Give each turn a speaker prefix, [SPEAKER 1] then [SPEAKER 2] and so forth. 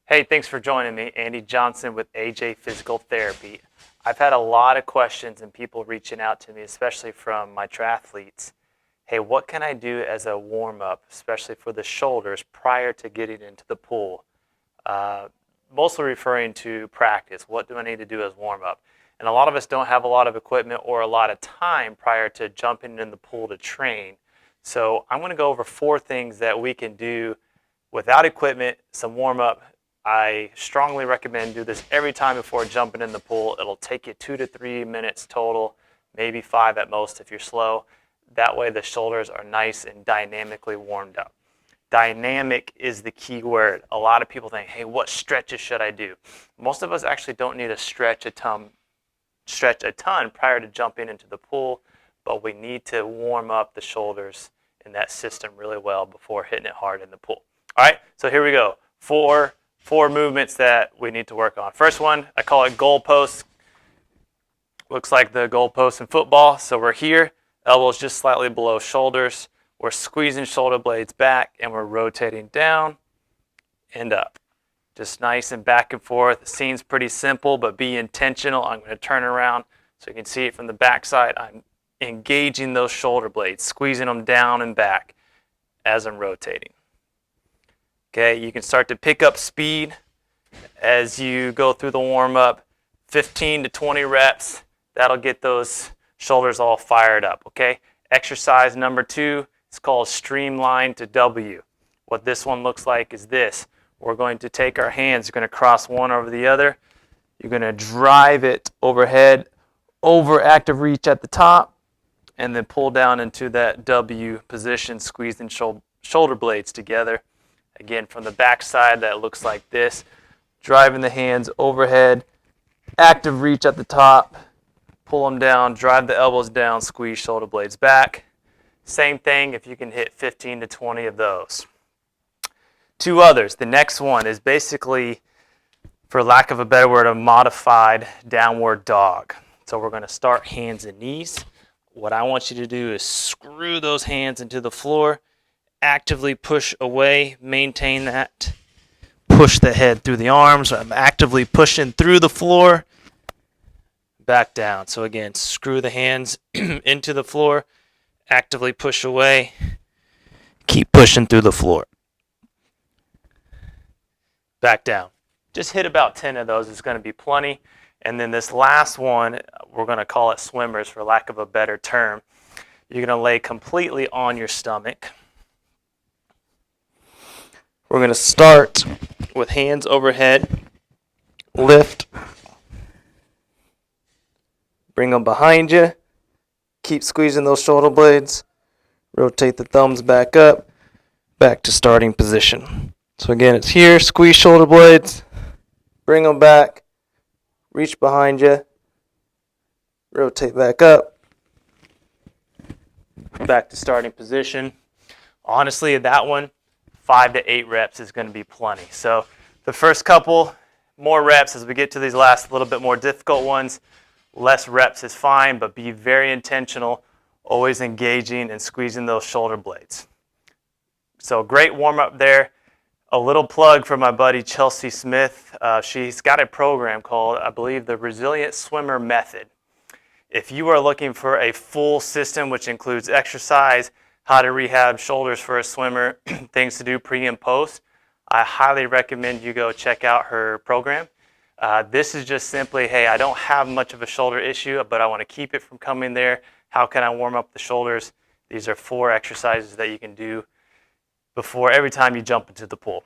[SPEAKER 1] Hey, thanks for joining me. Andy Johnson with AJ Physical Therapy. I've had a lot of questions and people reaching out to me, especially from my triathletes. Hey, what can I do as a warm-up, especially for the shoulders, prior to getting into the pool? Mostly referring to practice. What do I need to do as warm-up? And a lot of us don't have a lot of equipment or a lot of time prior to jumping in the pool to train. So I'm going to go over 4 things that we can do without equipment, some warm-up. I strongly recommend do this every time before jumping in the pool. It'll take you 2 to 3 minutes total, maybe 5 at most if you're slow. That way the shoulders are nice and dynamically warmed up. Dynamic is the key word. A lot of people think, hey, what stretches should I do? Most of us actually don't need to stretch a ton prior to jumping into the pool, but we need to warm up the shoulders in that system really well before hitting it hard in the pool. All right, so here we go. Four movements that we need to work on. First one, I call it goalposts. Looks like the goalpost in football. So we're here, elbows just slightly below shoulders. We're squeezing shoulder blades back and we're rotating down and up. Just nice and back and forth. It seems pretty simple, but be intentional. I'm going to turn around so you can see it from the back side. I'm engaging those shoulder blades, squeezing them down and back as I'm rotating. Okay, you can start to pick up speed as you go through the warm-up. 15 to 20 reps. That'll get those shoulders all fired up, okay? Exercise number 2 is called Streamline to W. What this one looks like is this. We're going to take our hands, you're going to cross one over the other. You're going to drive it overhead, over active reach at the top, and then pull down into that W position, squeezing shoulder blades together. Again, from the back side, that looks like this. Driving the hands overhead, active reach at the top, pull them down, drive the elbows down, squeeze shoulder blades back. Same thing if you can hit 15 to 20 of those. 2 others. The next one is basically, for lack of a better word, a modified downward dog. So we're going to start hands and knees. What I want you to do is screw those hands into the floor. Actively push away, maintain that. Push the head through the arms. I'm actively pushing through the floor. Back down. So again, screw the hands into the floor. Actively push away. Keep pushing through the floor. Back down. Just hit about 10 of those. It's going to be plenty. And then this last one, we're going to call it swimmers for lack of a better term. You're going to lay completely on your stomach. We're going to start with hands overhead, lift, bring them behind you, keep squeezing those shoulder blades, rotate the thumbs back up, back to starting position. So again, it's here, squeeze shoulder blades, bring them back, reach behind you, rotate back up, back to starting position. Honestly, that one, 5 to 8 reps is going to be plenty. So the first couple more reps as we get to these last little bit more difficult ones, less reps is fine, but be very intentional, always engaging and squeezing those shoulder blades. So great warm up there. A little plug for my buddy Chelsea Smith. She's got a program called, I believe, the Resilient Swimmer Method. If you are looking for a full system, which includes exercise, how to rehab shoulders for a swimmer, things to do pre and post, I highly recommend you go check out her program. This is just simply, hey, I don't have much of a shoulder issue, but I want to keep it from coming there. How can I warm up the shoulders? These are 4 exercises that you can do before every time you jump into the pool.